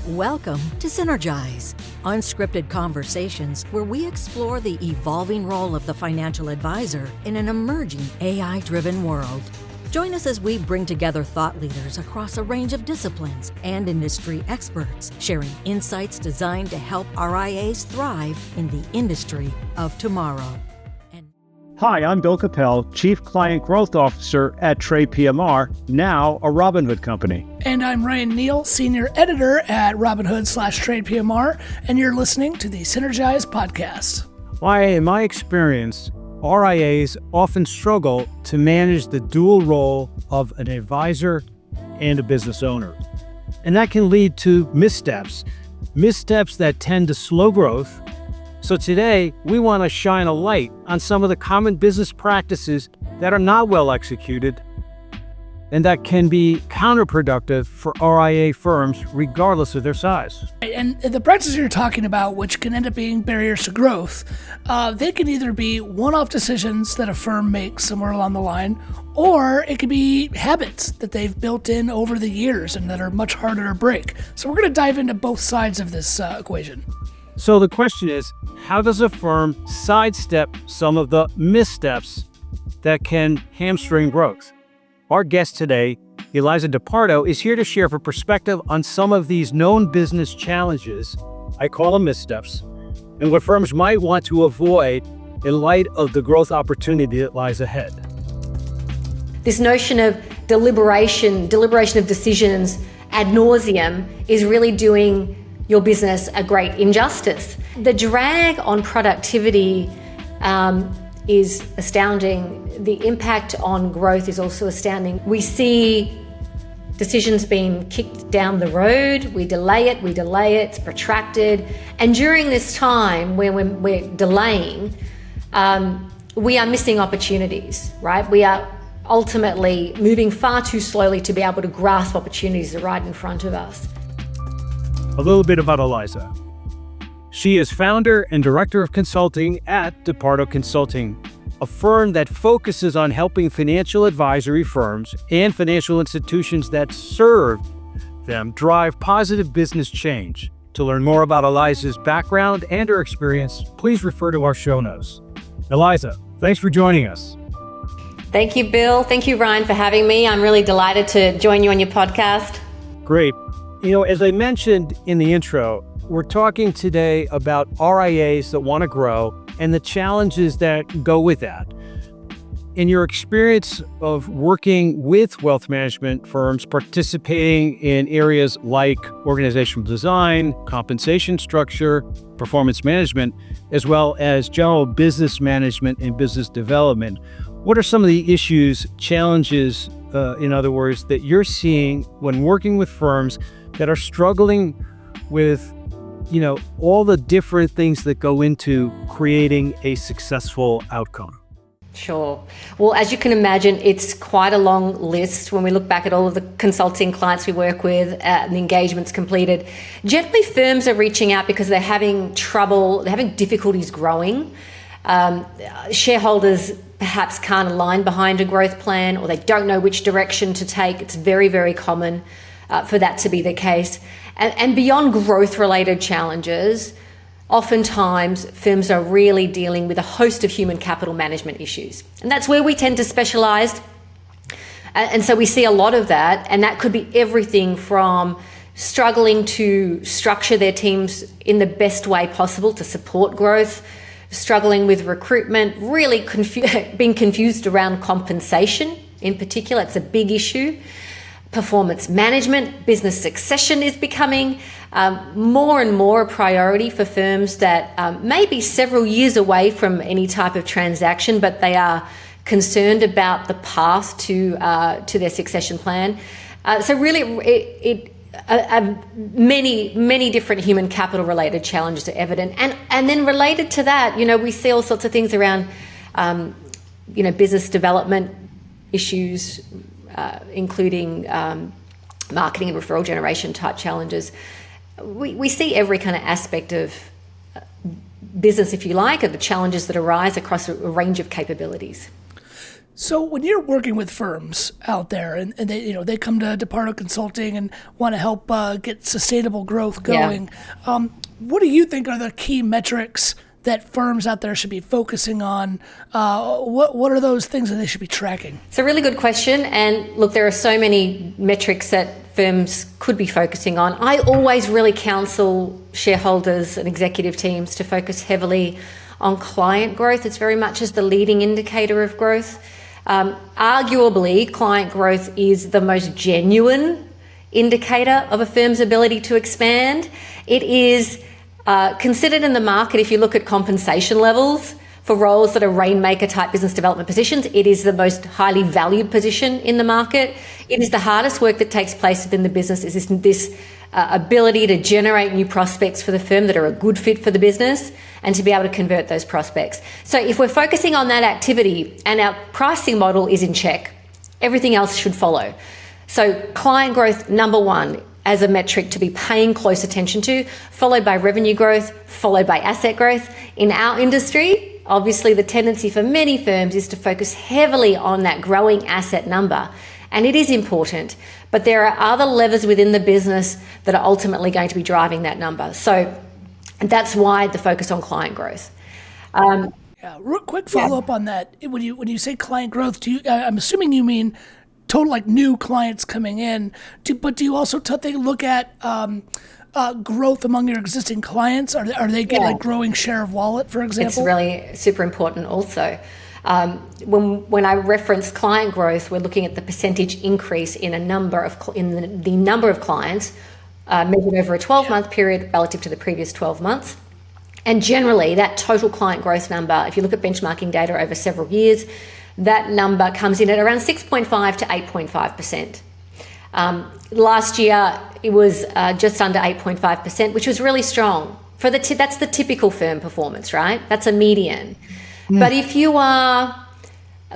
Welcome to Synergize, unscripted conversations where we explore the evolving role of the financial advisor in an emerging AI-driven world. Join us as we bring together thought leaders across a range of disciplines and industry experts, sharing insights designed to help RIAs thrive in the industry of tomorrow. Hi, I'm Bill Coppel, Chief Client Growth Officer at TradePMR, now a Robinhood company. And I'm Ryan Neal, Senior Editor at Robinhood/TradePMR, and you're listening to the Synergize podcast. Why, in my experience, RIAs often struggle to manage the dual role of an advisor and a business owner. And that can lead to missteps that tend to slow growth. So today, we want to shine a light on some of the common business practices that are not well executed and that can be counterproductive for RIA firms regardless of their size. And the practices you're talking about, which can end up being barriers to growth, they can either be one-off decisions that a firm makes somewhere along the line, or it could be habits that they've built in over the years and that are much harder to break. So we're going to dive into both sides of this equation. So the question is, how does a firm sidestep some of the missteps that can hamstring growth? Our guest today, Eliza De Pardo, is here to share her perspective on some of these known business challenges, I call them missteps, and what firms might want to avoid in light of the growth opportunity that lies ahead. This notion of deliberation of decisions ad nauseum is really doing your business a great injustice. The drag on productivity is astounding. The impact on growth is also astounding. We see decisions being kicked down the road. We delay it, it's protracted. And during this time when we're delaying, we are missing opportunities, right? We are ultimately moving far too slowly to be able to grasp opportunities that are right in front of us. A little bit about Eliza. She is founder and director of consulting at Pardo Consulting, a firm that focuses on helping financial advisory firms and financial institutions that serve them drive positive business change. To learn more about Eliza's background and her experience, please refer to our show notes. Eliza, thanks for joining us. Thank you, Bill. Thank you, Ryan, for having me. I'm really delighted to join you on your podcast. Great. You know, as I mentioned in the intro, we're talking today about RIAs that want to grow and the challenges that go with that. In your experience of working with wealth management firms, participating in areas like organizational design, compensation structure, performance management, as well as general business management and business development, what are some of the issues, challenges, in other words, that you're seeing when working with firms that are struggling with, all the different things that go into creating a successful outcome? Sure. Well, as you can imagine, it's quite a long list when we look back at all of the consulting clients we work with and the engagements completed. Generally, firms are reaching out because they're having difficulties growing. Shareholders perhaps can't align behind a growth plan, or they don't know which direction to take. It's very, very common for that to be the case. And beyond growth-related challenges, oftentimes firms are really dealing with a host of human capital management issues. And that's where we tend to specialize. And so we see a lot of that. And that could be everything from struggling to structure their teams in the best way possible to support growth, struggling with recruitment, really being confused around compensation in particular. It's a big issue. Performance management, business succession is becoming more and more a priority for firms that may be several years away from any type of transaction, but they are concerned about the path to their succession plan. So really, many different human capital related challenges are evident, and then related to that, we see all sorts of things around, business development issues. Including marketing and referral generation type challenges. We see every kind of aspect of business, if you like, of the challenges that arise across a range of capabilities. So when you're working with firms out there and they come to Pardo Consulting and want to help get sustainable growth going, what do you think are the key metrics that firms out there should be focusing on? What are those things that they should be tracking? It's a really good question. And look, there are so many metrics that firms could be focusing on. I always really counsel shareholders and executive teams to focus heavily on client growth. It's very much as the leading indicator of growth. Arguably, client growth is the most genuine indicator of a firm's ability to expand. It is considered in the market, if you look at compensation levels for roles that are rainmaker type business development positions, it is the most highly valued position in the market. It is the hardest work that takes place within the business, is this ability to generate new prospects for the firm that are a good fit for the business and to be able to convert those prospects. So if we're focusing on that activity and our pricing model is in check, everything else should follow. So client growth, number one, as a metric to be paying close attention to, followed by revenue growth, followed by asset growth. In our industry, obviously the tendency for many firms is to focus heavily on that growing asset number. And it is important, but there are other levers within the business that are ultimately going to be driving that number. So that's why the focus on client growth. Real quick follow-up on that. When you say client growth, I'm assuming you mean total like new clients coming in, but do you also look at growth among your existing clients? Are they getting like growing share of wallet, for example? It's really super important also. When I reference client growth, we're looking at the percentage increase in the number of clients measured over a 12-month period relative to the previous 12 months. And generally, that total client growth number, if you look at benchmarking data over several years, that number comes in at around 6.5 to 8.5%. Last year, it was just under 8.5%, which was really strong. That's the typical firm performance, right? That's a median. But if you are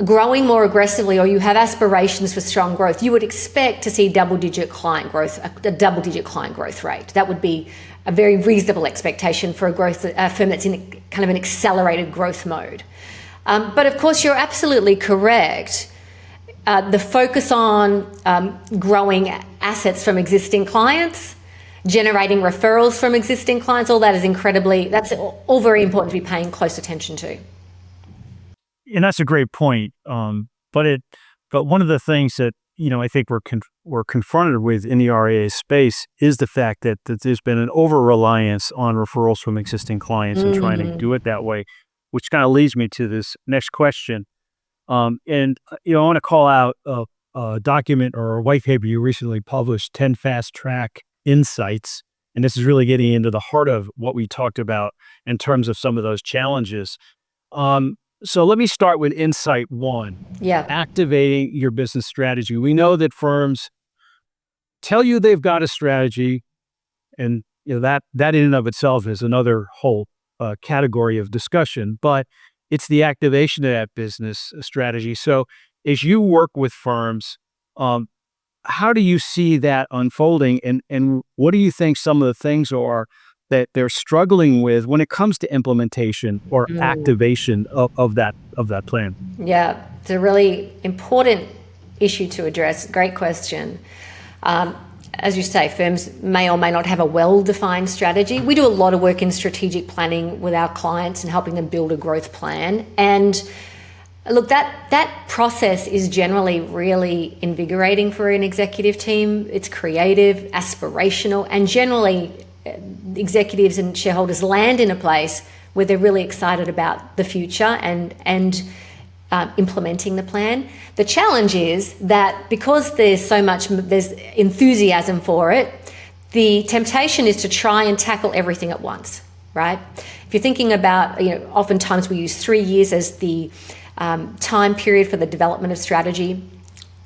growing more aggressively or you have aspirations for strong growth, you would expect to see a double-digit client growth rate. That would be a very reasonable expectation for a firm that's in kind of an accelerated growth mode. But of course, you're absolutely correct. The focus on growing assets from existing clients, generating referrals from existing clients, all that is that's all very important to be paying close attention to. And that's a great point. But one of the things that I think we're confronted with in the RIA space is the fact that there's been an over-reliance on referrals from existing clients and trying to do it that way, which kind of leads me to this next question. I want to call out a document or a white paper you recently published, 10 Fast Track Insights. And this is really getting into the heart of what we talked about in terms of some of those challenges. So let me start with Insight 1. Yeah. Activating your business strategy. We know that firms tell you they've got a strategy, and that in and of itself is another whole category of discussion, but it's the activation of that business strategy. So as you work with firms, how do you see that unfolding, and what do you think some of the things are that they're struggling with when it comes to implementation or activation of that plan? Yeah, it's a really important issue to address. Great question. As you say, firms may or may not have a well-defined strategy. We do a lot of work in strategic planning with our clients and helping them build a growth plan. And look, that process is generally really invigorating for an executive team. It's creative, aspirational, and generally executives and shareholders land in a place where they're really excited about the future and implementing the plan. The challenge is that because there's enthusiasm for it, the temptation is to try and tackle everything at once, right? If you're thinking about, oftentimes we use 3 years as the time period for the development of strategy.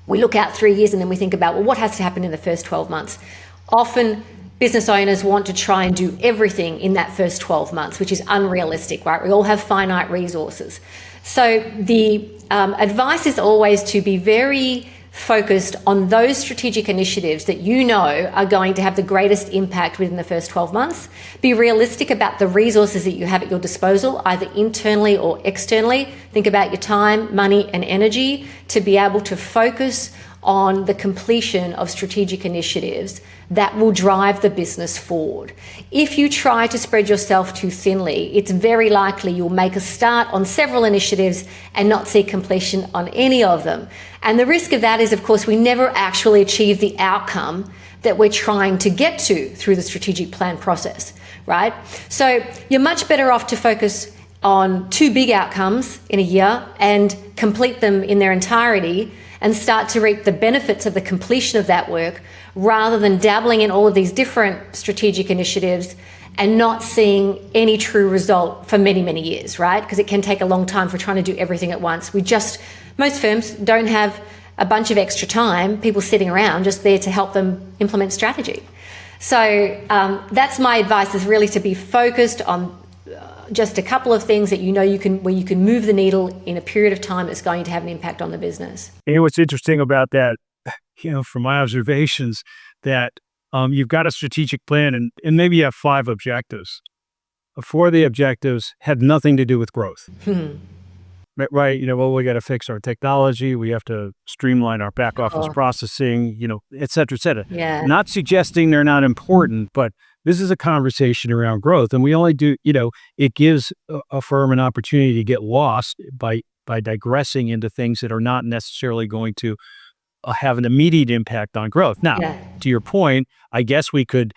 We look out 3 years and then we think about, well, what has to happen in the first 12 months? Often business owners want to try and do everything in that first 12 months, which is unrealistic, right? We all have finite resources. So the advice is always to be very focused on those strategic initiatives that you know are going to have the greatest impact within the first 12 months. Be realistic about the resources that you have at your disposal, either internally or externally. Think about your time, money, and energy to be able to focus on the completion of strategic initiatives that will drive the business forward. If you try to spread yourself too thinly, it's very likely you'll make a start on several initiatives and not see completion on any of them. And the risk of that is, of course, we never actually achieve the outcome that we're trying to get to through the strategic plan process, right? So you're much better off to focus on 2 big outcomes in a year and complete them in their entirety and start to reap the benefits of the completion of that work, rather than dabbling in all of these different strategic initiatives and not seeing any true result for many, many years, right? Because it can take a long time for trying to do everything at once. Most firms don't have a bunch of extra time, people sitting around just there to help them implement strategy. So that's my advice, is really to be focused on just a couple of things that where you can move the needle in a period of time that's going to have an impact on the business. And what's interesting about that, from my observations, that you've got a strategic plan and maybe you have 5 objectives. 4 of the objectives had nothing to do with growth. Right? We got to fix our technology. We have to streamline our back office processing, et cetera, et cetera. Yeah. Not suggesting they're not important, but this is a conversation around growth. And we only do, it gives a firm an opportunity to get lost by digressing into things that are not necessarily going to have an immediate impact on growth. Now, to your point, I guess we could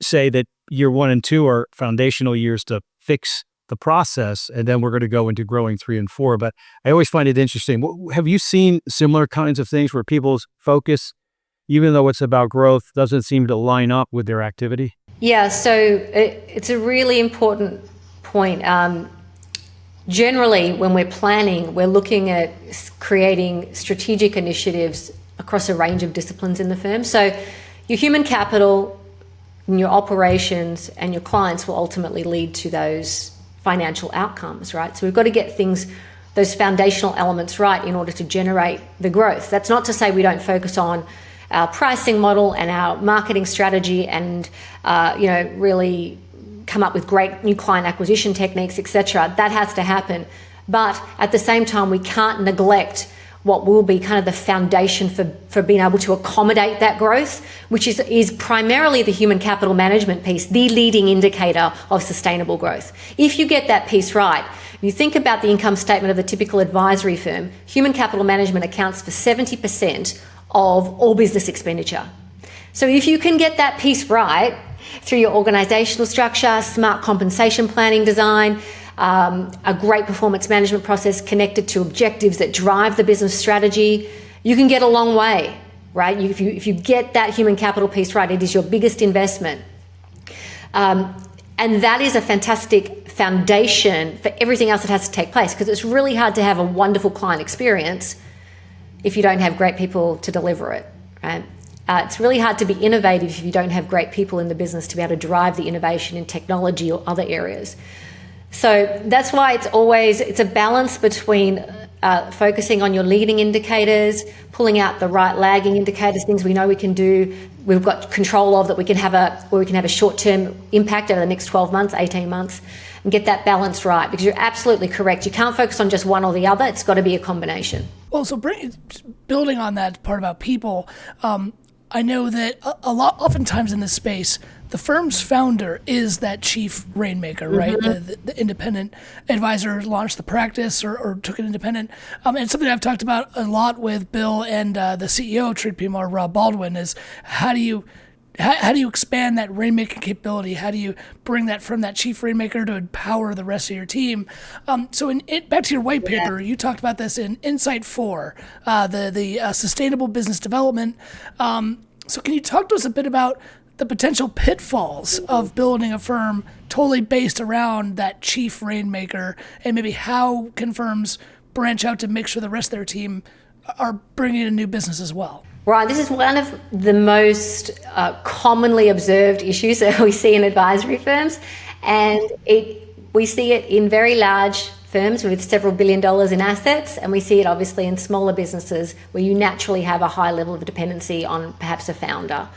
say that year 1 and 2 are foundational years to fix the process, and then we're going to go into growing 3 and 4. But I always find it interesting. Have you seen similar kinds of things where people's focus, even though it's about growth, doesn't seem to line up with their activity? Yeah, so it's a really important point. Generally, when we're planning, we're looking at creating strategic initiatives across a range of disciplines in the firm. So your human capital, your operations, and your clients will ultimately lead to those financial outcomes, right? So we've got to get those foundational elements right in order to generate the growth. That's not to say we don't focus on our pricing model and our marketing strategy and, really come up with great new client acquisition techniques, etc. That has to happen. But at the same time, we can't neglect what will be kind of the foundation for being able to accommodate that growth, which is primarily the human capital management piece, the leading indicator of sustainable growth. If you get that piece right, you think about the income statement of a typical advisory firm, human capital management accounts for 70% of all business expenditure. So if you can get that piece right through your organizational structure, smart compensation planning design, a great performance management process connected to objectives that drive the business strategy, you can get a long way, right? If you get that human capital piece right, it is your biggest investment. And that is a fantastic foundation for everything else that has to take place, because it's really hard to have a wonderful client experience if you don't have great people to deliver it, right? It's really hard to be innovative if you don't have great people in the business to be able to drive the innovation in technology or other areas. So that's why it's a balance between focusing on your leading indicators, pulling out the right lagging indicators, things we know we can do, we've got control of, that we can have a short-term impact over the next 12 months, 18 months, and get that balance right, because you're absolutely correct. You can't focus on just one or the other. It's got to be a combination. Well, so building on that part about people, I know that oftentimes in this space, the firm's founder is that chief rainmaker, right? Mm-hmm. The independent advisor launched the practice or took it independent. And something I've talked about a lot with Bill and the CEO of TradePMR, Rob Baldwin, is how do you expand that rainmaking capability? How do you bring that from that chief rainmaker to empower the rest of your team? So back to your white paper, you talked about this in Insight 4, the sustainable business development. So can you talk to us a bit about the potential pitfalls of building a firm totally based around that chief rainmaker, and maybe how can firms branch out to make sure the rest of their team are bringing in new business as well? Right, this is one of the most commonly observed issues that we see in advisory firms, and we see it in very large firms with several $billion in assets, and we see it obviously in smaller businesses where you naturally have a high level of dependency on perhaps a founder.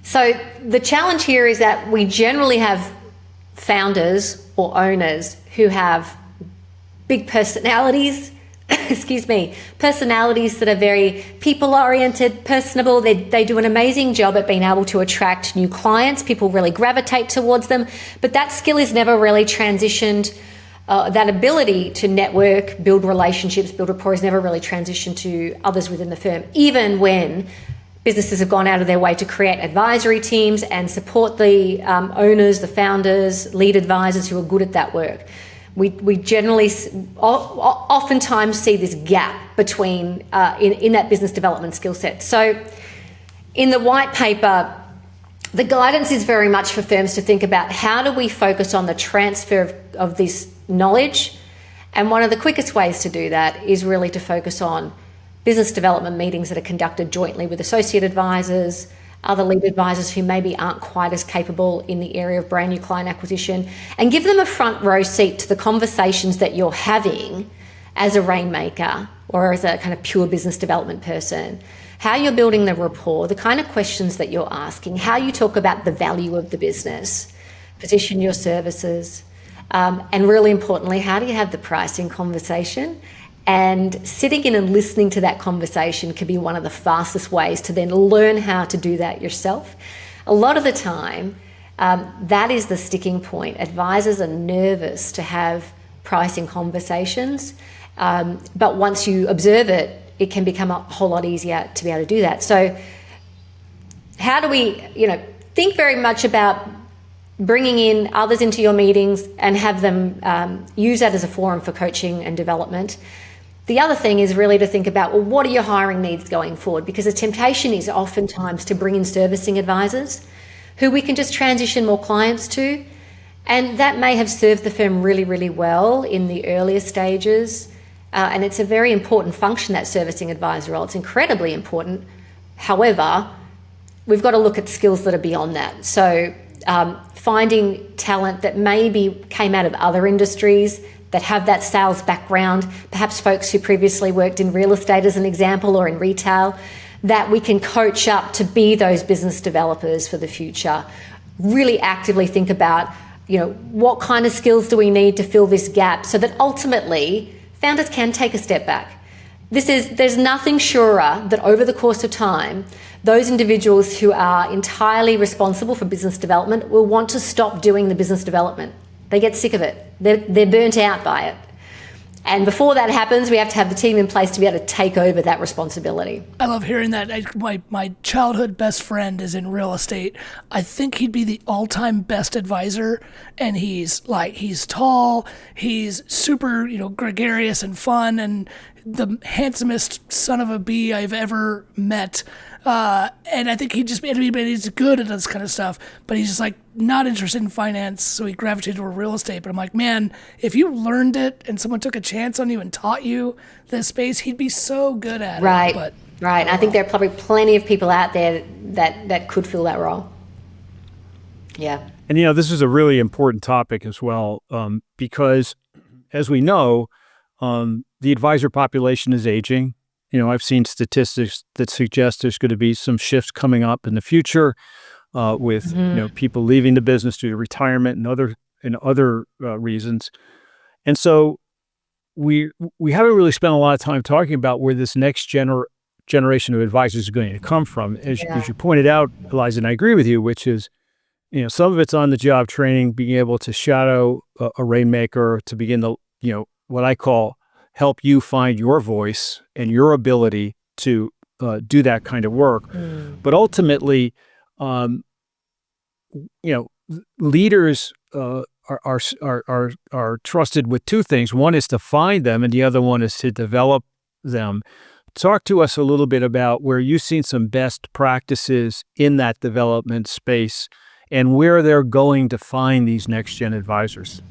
So the challenge here is that we generally have founders or owners who have big personalities, personalities that are very people-oriented, personable. They do an amazing job at being able to attract new clients. People really gravitate towards them, but that skill is never really transitioned. That ability to network, build relationships, build rapport is never really transitioned to others within the firm, even when businesses have gone out of their way to create advisory teams and support the owners, the founders, lead advisors who are good at that work. We generally oftentimes see this gap between in that business development skill set. So in the white paper, the guidance is very much for firms to think about how do we focus on the transfer of this knowledge. And one of the quickest ways to do that is really to focus on business development meetings that are conducted jointly with associate advisors, other lead advisors who maybe aren't quite as capable in the area of brand new client acquisition, and give them a front row seat to the conversations that you're having as a rainmaker or as a kind of pure business development person, how you're building the rapport, the kind of questions that you're asking, how you talk about the value of the business, position your services, and really importantly, how do you have the pricing conversation? And sitting in and listening to that conversation can be one of the fastest ways to then learn how to do that yourself. A lot of the time, that is the sticking point. Advisors are nervous to have pricing conversations, but once you observe it, it can become a whole lot easier to be able to do that. So how do we, think very much about bringing in others into your meetings and have them use that as a forum for coaching and development. The other thing is really to think about, well, what are your hiring needs going forward? Because the temptation is oftentimes to bring in servicing advisors who we can just transition more clients to. And that may have served the firm really, really well in the earlier stages. And it's a very important function, that servicing advisor role. It's incredibly important. However, we've got to look at skills that are beyond that. So finding talent that maybe came out of other industries that have that sales background, perhaps folks who previously worked in real estate as an example or in retail, that we can coach up to be those business developers for the future. Really actively think about, what kind of skills do we need to fill this gap so that ultimately founders can take a step back. There's nothing surer that over the course of time, those individuals who are entirely responsible for business development will want to stop doing the business development. They get sick of it. They're burnt out by it. And before that happens, we have to have the team in place to be able to take over that responsibility. I love hearing that. My childhood best friend is in real estate. I think he'd be the all-time best advisor. And he's tall, he's super, gregarious and fun, and the handsomest son of a bee I've ever met. And I think he's good at this kind of stuff, but he's just not interested in finance, so he gravitated toward real estate. But I'm like, man, if you learned it and someone took a chance on you and taught you this space, he'd be so good at it. Right. I think there are probably plenty of people out there that could fill that role. Yeah. And this is a really important topic as well, because as we know, the advisor population is aging. I've seen statistics that suggest there's going to be some shifts coming up in the future with people leaving the business due to retirement and other reasons. And so we haven't really spent a lot of time talking about where this next generation of advisors is going to come from. As you pointed out, Eliza, and I agree with you, which is, some of it's on the job training, being able to shadow a rainmaker to begin to, what I call help you find your voice and your ability to do that kind of work. But ultimately, leaders are trusted with two things. One is to find them, and the other one is to develop them. Talk to us a little bit about where you've seen some best practices in that development space and where they're going to find these next-gen advisors.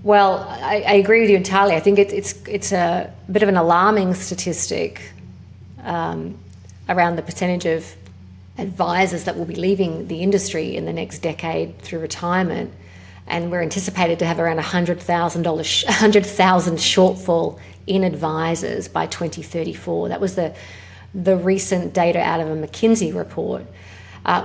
Well, I agree with you entirely. I think it's a bit of an alarming statistic around the percentage of advisors that will be leaving the industry in the next decade through retirement. and we're anticipated to have around $100,000 shortfall in advisors by 2034. That was the recent data out of a McKinsey report,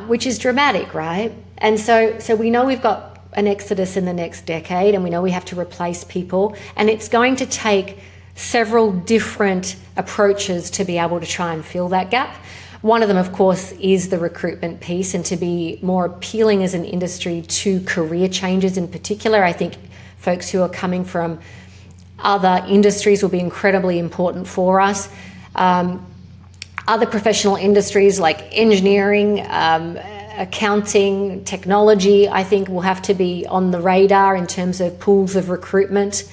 which is dramatic, right? And so we know we've got an exodus in the next decade, and we know we have to replace people, and it's going to take several different approaches to be able to try and fill that gap. One of them, of course, is the recruitment piece, and to be more appealing as an industry to career changes in particular. I think folks who are coming from other industries will be incredibly important for us. Other professional industries like engineering, accounting, technology, I think will have to be on the radar in terms of pools of recruitment,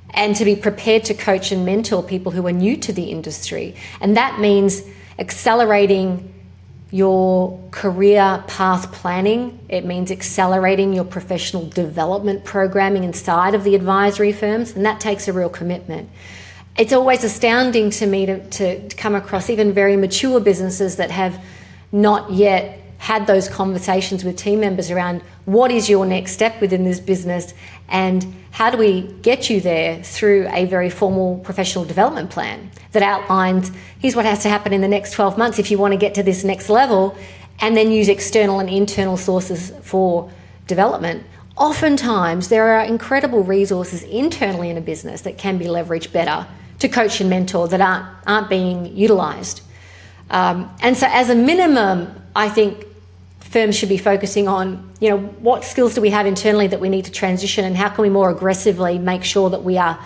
and to be prepared to coach and mentor people who are new to the industry. And that means accelerating your career path planning. It means accelerating your professional development programming inside of the advisory firms, and that takes a real commitment. It's always astounding to me to come across even very mature businesses that have not yet had those conversations with team members around what is your next step within this business and how do we get you there through a very formal professional development plan that outlines here's what has to happen in the next 12 months if you want to get to this next level, and then use external and internal sources for development. Oftentimes there are incredible resources internally in a business that can be leveraged better to coach and mentor that aren't being utilised. And so as a minimum, I think firms should be focusing on, what skills do we have internally that we need to transition, and how can we more aggressively make sure that we are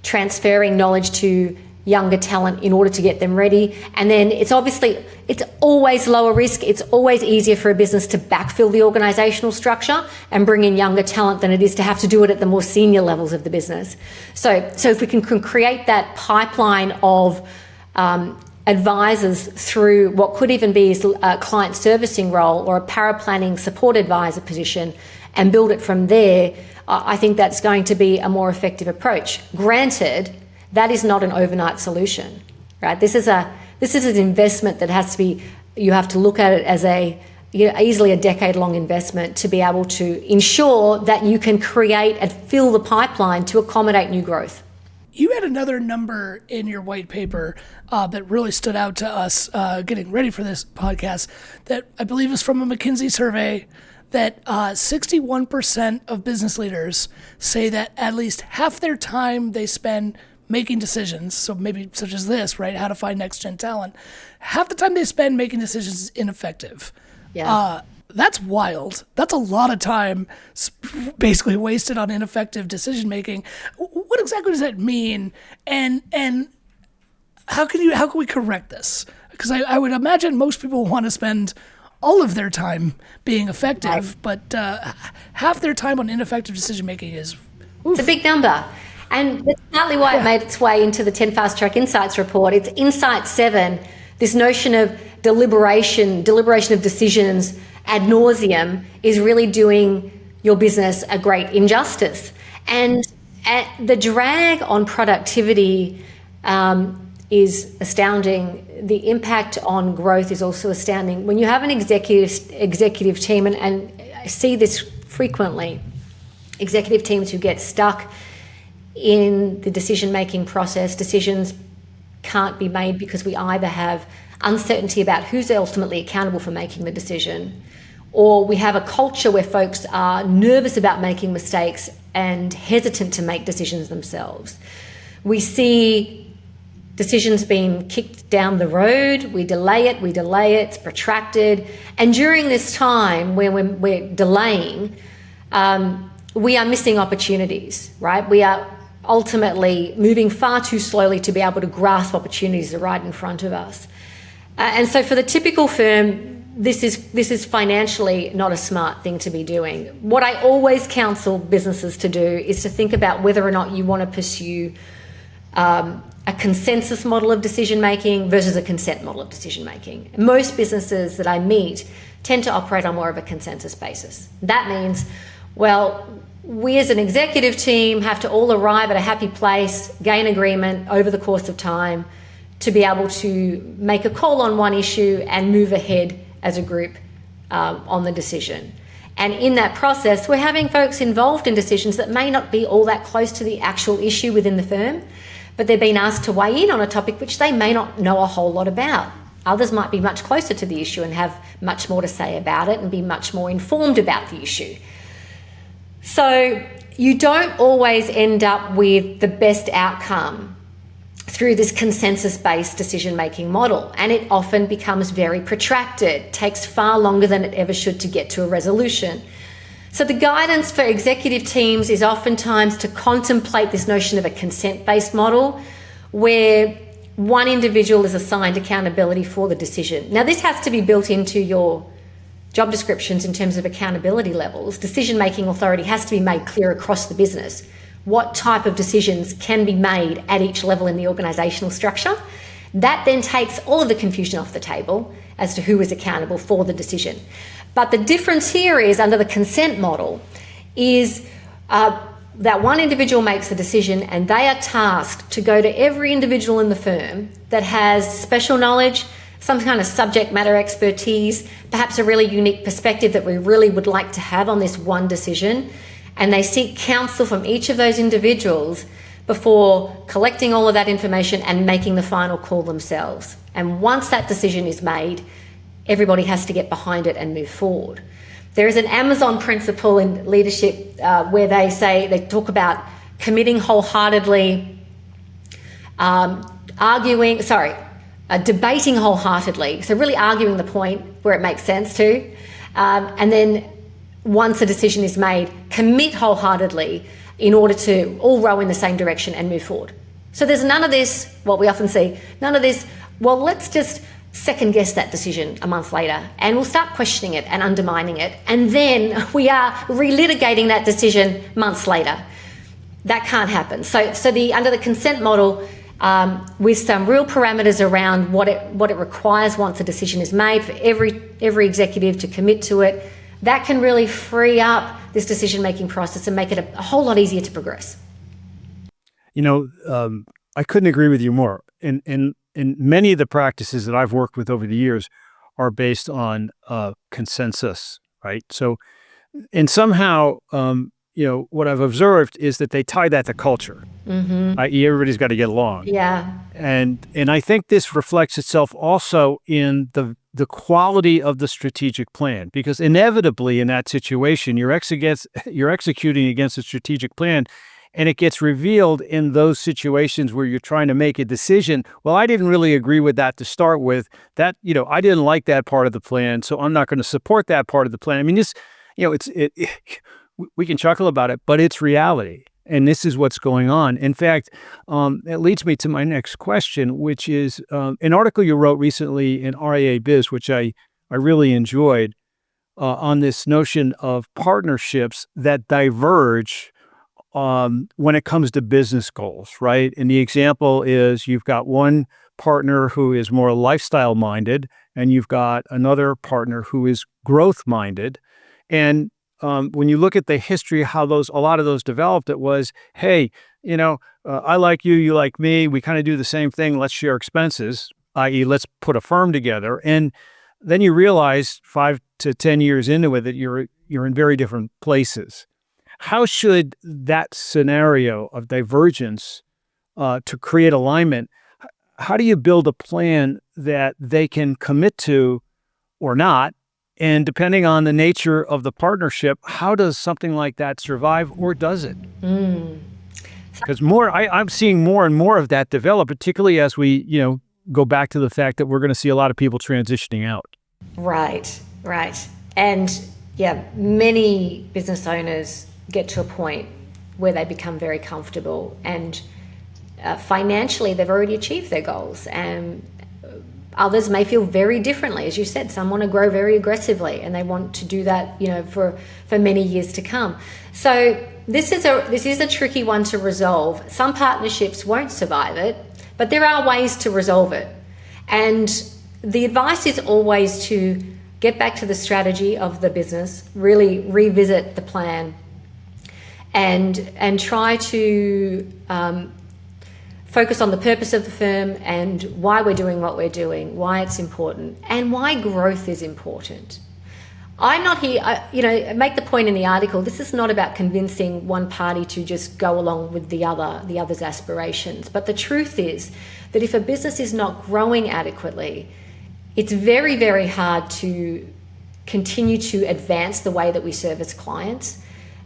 transferring knowledge to younger talent in order to get them ready. And then it's always lower risk. It's always easier for a business to backfill the organizational structure and bring in younger talent than it is to have to do it at the more senior levels of the business. So if we can create that pipeline of advisors through what could even be a client servicing role or a paraplanning support advisor position and build it from there, I think that's going to be a more effective approach. Granted, that is not an overnight solution, right? This is an investment that has to be, you have to look at it as easily a decade-long investment to be able to ensure that you can create and fill the pipeline to accommodate new growth. You had another number in your white paper that really stood out to us getting ready for this podcast that I believe is from a McKinsey survey that 61% of business leaders say that at least half their time they spend making decisions, so maybe such as this, right, how to find next-gen talent, half the time they spend making decisions is ineffective. Yeah. That's wild. That's a lot of time basically wasted on ineffective decision-making. What exactly does that mean? And how can we correct this? Because I would imagine most people want to spend all of their time being effective, right, but half their time on ineffective decision-making is... Oof. It's a big number. And that's partly why it made its way into the 10 Fast Track Insights report. It's Insight 7, this notion of deliberation of decisions ad nauseum is really doing your business a great injustice. And the drag on productivity is astounding. The impact on growth is also astounding. When you have an executive team, and I see this frequently, executive teams who get stuck in the decision-making process, decisions can't be made because we either have uncertainty about who's ultimately accountable for making the decision, or we have a culture where folks are nervous about making mistakes and hesitant to make decisions themselves. We see decisions being kicked down the road, we delay it, it's protracted, and during this time where we're delaying, we are missing opportunities, right? We are ultimately moving far too slowly to be able to grasp opportunities that are right in front of us. And so for the typical firm, this is financially not a smart thing to be doing. What I always counsel businesses to do is to think about whether or not you want to pursue a consensus model of decision-making versus a consent model of decision-making. Most businesses that I meet tend to operate on more of a consensus basis. That means, well, we as an executive team have to all arrive at a happy place, gain agreement over the course of time to be able to make a call on one issue and move ahead as a group on the decision. And in that process, we're having folks involved in decisions that may not be all that close to the actual issue within the firm, but they're being asked to weigh in on a topic which they may not know a whole lot about. Others might be much closer to the issue and have much more to say about it and be much more informed about the issue. So you don't always end up with the best outcome through this consensus-based decision-making model, and it often becomes very protracted, takes far longer than it ever should to get to a resolution. So the guidance for executive teams is oftentimes to contemplate this notion of a consent-based model where one individual is assigned accountability for the decision. Now, this has to be built into your job descriptions in terms of accountability levels. Decision-making authority has to be made clear across the business. What type of decisions can be made at each level in the organisational structure? That then takes all of the confusion off the table as to who is accountable for the decision. But the difference here is, under the consent model, is that one individual makes the decision and they are tasked to go to every individual in the firm that has special knowledge, some kind of subject matter expertise, perhaps a really unique perspective that we really would like to have on this one decision. And they seek counsel from each of those individuals before collecting all of that information and making the final call themselves. And once that decision is made, everybody has to get behind it and move forward. There is an Amazon principle in leadership where they talk about committing wholeheartedly, debating wholeheartedly. So really arguing the point where it makes sense to. And then once a decision is made, commit wholeheartedly in order to all row in the same direction and move forward. So there's none of this, what we often see, none of this, well, let's just second guess that decision a month later and we'll start questioning it and undermining it. And then we are relitigating that decision months later. That can't happen. So under the consent model, with some real parameters around what it requires once a decision is made for every executive to commit to it, that can really free up this decision-making process and make it a whole lot easier to progress. I couldn't agree with you more. And many of the practices that I've worked with over the years are based on consensus, right? So, and somehow, what I've observed is that they tie that to culture, i.e. everybody's got to get along. Yeah. And I think this reflects itself also in the quality of the strategic plan, because inevitably in that situation, you're executing against a strategic plan, and it gets revealed in those situations where you're trying to make a decision. Well, I didn't really agree with that to start with. That, I didn't like that part of the plan, so I'm not going to support that part of the plan. I mean, we can chuckle about it, but it's reality. And this is what's going on. In fact, it leads me to my next question, which is an article you wrote recently in RIA Biz, which I really enjoyed, on this notion of partnerships that diverge when it comes to business goals, right? And the example is you've got one partner who is more lifestyle minded, and you've got another partner who is growth minded. And when you look at the history of how a lot of those developed, it was, hey, I like you, you like me, we kind of do the same thing, let's share expenses, i.e. let's put a firm together. And then you realize 5 to 10 years into it that you're in very different places. How should that scenario of divergence to create alignment, how do you build a plan that they can commit to or not? And depending on the nature of the partnership, how does something like that survive, or does it? Because I'm seeing more and more of that develop, particularly as we, go back to the fact that we're going to see a lot of people transitioning out. Right. And yeah, many business owners get to a point where they become very comfortable, and financially they've already achieved their goals, and others may feel very differently. As you said, some want to grow very aggressively and they want to do that, for many years to come. So this is a tricky one to resolve. Some partnerships won't survive it, but there are ways to resolve it. And the advice is always to get back to the strategy of the business, really revisit the plan, and try to focus on the purpose of the firm and why we're doing what we're doing, why it's important, and why growth is important. I'm not here, make the point in the article, this is not about convincing one party to just go along with the other's aspirations. But the truth is that if a business is not growing adequately, it's very, very hard to continue to advance the way that we service clients.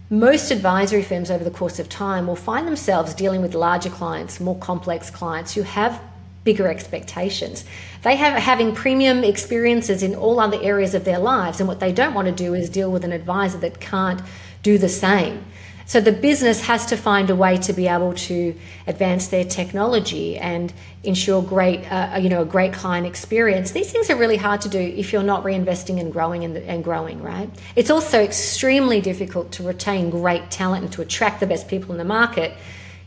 Most advisory firms over the course of time will find themselves dealing with larger clients, more complex clients who have bigger expectations. They have having premium experiences in all other areas of their lives, and what they don't want to do is deal with an advisor that can't do the same. So the business has to find a way to be able to advance their technology and ensure a great client experience. These things are really hard to do if you're not reinvesting and growing, right? It's also extremely difficult to retain great talent and to attract the best people in the market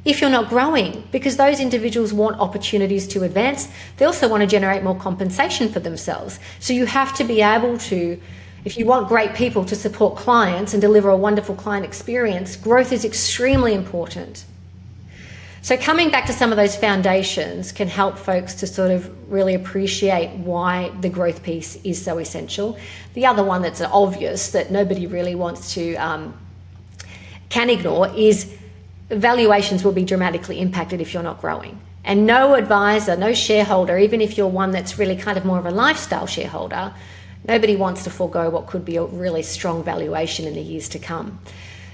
if you're not growing, because those individuals want opportunities to advance. They also want to generate more compensation for themselves. So you have to be able to, if you want great people to support clients and deliver a wonderful client experience, growth is extremely important. So coming back to some of those foundations can help folks to sort of really appreciate why the growth piece is so essential. The other one that's obvious that nobody really wants to, can ignore is valuations will be dramatically impacted if you're not growing. And no advisor, no shareholder, even if you're one that's really kind of more of a lifestyle shareholder, nobody wants to forego what could be a really strong valuation in the years to come.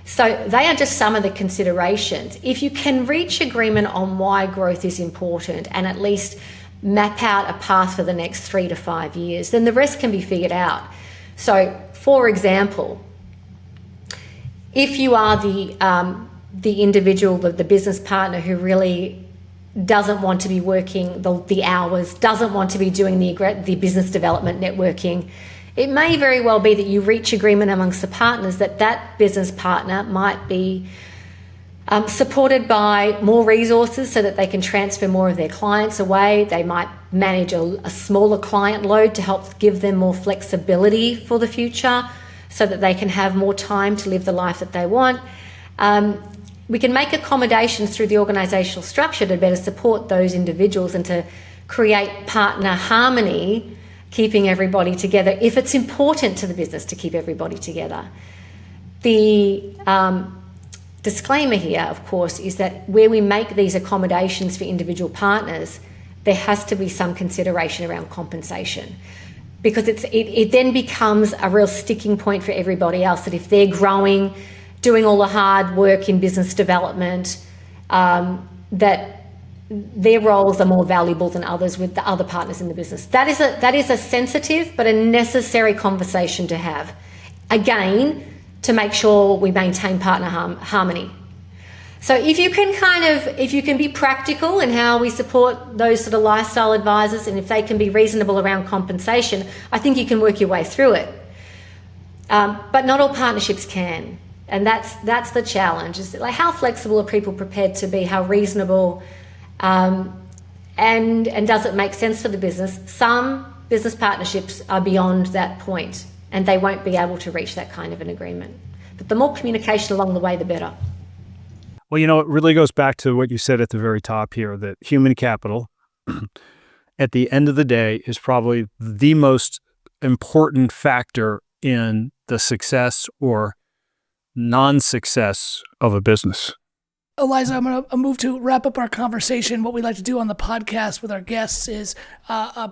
So they are just some of the considerations. If you can reach agreement on why growth is important and at least map out a path for the next 3 to 5 years, then the rest can be figured out. So, for example, if you are the individual, the business partner who really doesn't want to be working the hours, doesn't want to be doing the business development networking, it may very well be that you reach agreement amongst the partners that business partner might be supported by more resources so that they can transfer more of their clients away. They might manage a smaller client load to help give them more flexibility for the future so that they can have more time to live the life that they want. We can make accommodations through the organisational structure to better support those individuals and to create partner harmony, keeping everybody together if it's important to the business to keep everybody together. The disclaimer here, of course, is that where we make these accommodations for individual partners, there has to be some consideration around compensation, because it then becomes a real sticking point for everybody else that if they're growing, doing all the hard work in business development, that their roles are more valuable than others with the other partners in the business. That is a sensitive but a necessary conversation to have. Again, to make sure we maintain partner harmony. So if you can be practical in how we support those sort of lifestyle advisors, and if they can be reasonable around compensation, I think you can work your way through it. But not all partnerships can. And that's the challenge, is like how flexible are people prepared to be, how reasonable, and does it make sense for the business? Some business partnerships are beyond that point and they won't be able to reach that kind of an agreement. But the more communication along the way, the better. Well, it really goes back to what you said at the very top here, that human capital at the end of the day is probably the most important factor in the success or non-success of a business. Eliza, I'm going to move to wrap up our conversation. What we like to do on the podcast with our guests is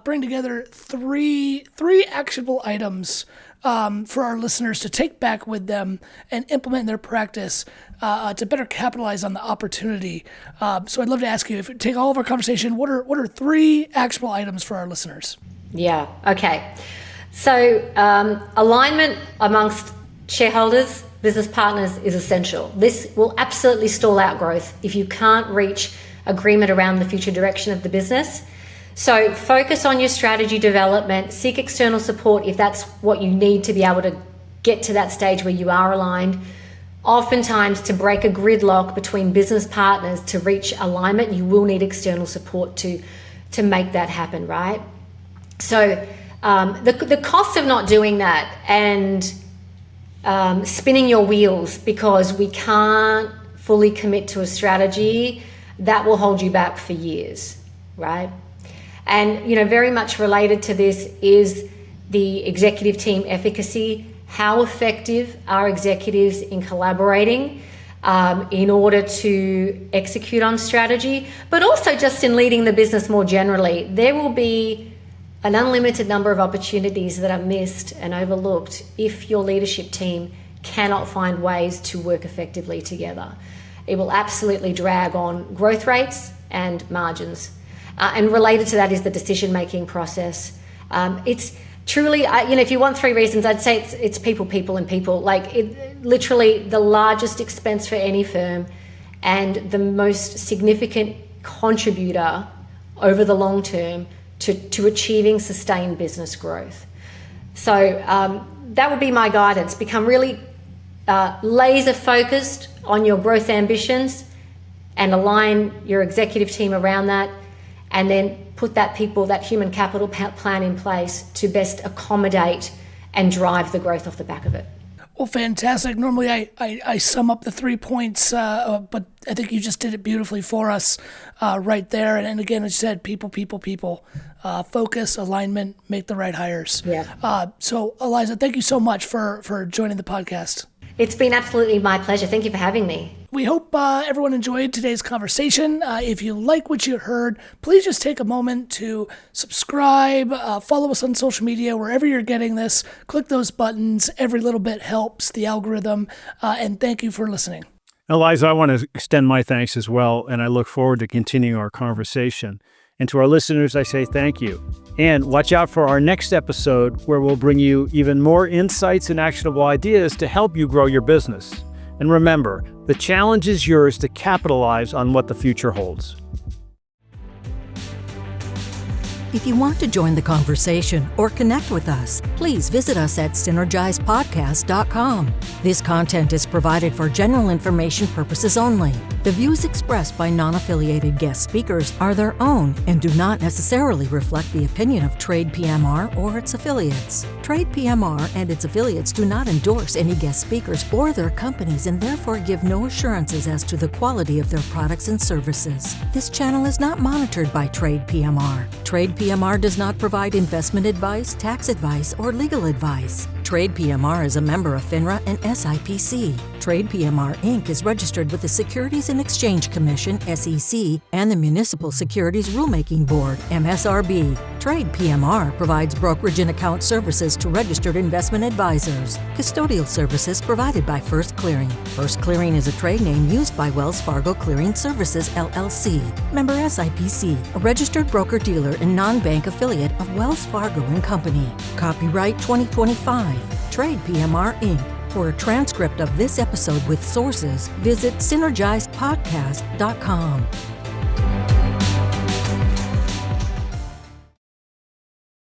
bring together three actionable items for our listeners to take back with them and implement in their practice to better capitalize on the opportunity. So I'd love to ask you, if you take all of our conversation, what are 3 actionable items for our listeners? Yeah, okay. So alignment amongst shareholders, business partners is essential. This will absolutely stall out growth if you can't reach agreement around the future direction of the business. So focus on your strategy development, seek external support if that's what you need to be able to get to that stage where you are aligned. Oftentimes, to break a gridlock between business partners to reach alignment, you will need external support to make that happen, right? So the cost of not doing that and spinning your wheels because we can't fully commit to a strategy, that will hold you back for years, right? And, very much related to this is the executive team efficacy. how effective are executives in collaborating in order to execute on strategy, but also just in leading the business more generally. There will be an unlimited number of opportunities that are missed and overlooked if your leadership team cannot find ways to work effectively together. It will absolutely drag on growth rates and margins. And related to that is the decision-making process. It's truly, if you want 3 reasons, I'd say it's people, people, and people. Literally the largest expense for any firm and the most significant contributor over the long term to achieving sustained business growth. So that would be my guidance. Become really laser focused on your growth ambitions and align your executive team around that, and then put that human capital plan in place to best accommodate and drive the growth off the back of it. Well, fantastic. Normally I sum up the 3 points, but I think you just did it beautifully for us right there. And again, as you said, people, focus, alignment, make the right hires. Yeah. So Eliza, thank you so much for joining the podcast. It's been absolutely my pleasure. Thank you for having me. We hope everyone enjoyed today's conversation. If you like what you heard, please just take a moment to subscribe, follow us on social media, wherever you're getting this. Click those buttons. Every little bit helps the algorithm. And thank you for listening. Eliza, I want to extend my thanks as well, and I look forward to continuing our conversation. And to our listeners, I say thank you. And watch out for our next episode, where we'll bring you even more insights and actionable ideas to help you grow your business. And remember, the challenge is yours to capitalize on what the future holds. If you want to join the conversation or connect with us, please visit us at synergizepodcast.com. This content is provided for general information purposes only. The views expressed by non-affiliated guest speakers are their own and do not necessarily reflect the opinion of TradePMR or its affiliates. TradePMR and its affiliates do not endorse any guest speakers or their companies and therefore give no assurances as to the quality of their products and services. This channel is not monitored by TradePMR. TradePMR does not provide investment advice, tax advice, or legal advice. TradePMR is a member of FINRA and SIPC. TradePMR Inc. is registered with the Securities and Exchange Commission, SEC, and the Municipal Securities Rulemaking Board, MSRB. TradePMR provides brokerage and account services to registered investment advisors. Custodial services provided by First Clearing. First Clearing is a trade name used by Wells Fargo Clearing Services, LLC. Member SIPC, a registered broker-dealer and non-bank affiliate of Wells Fargo & Company. Copyright 2025. TradePMR Inc. For a transcript of this episode with sources, visit synergizepodcast.com.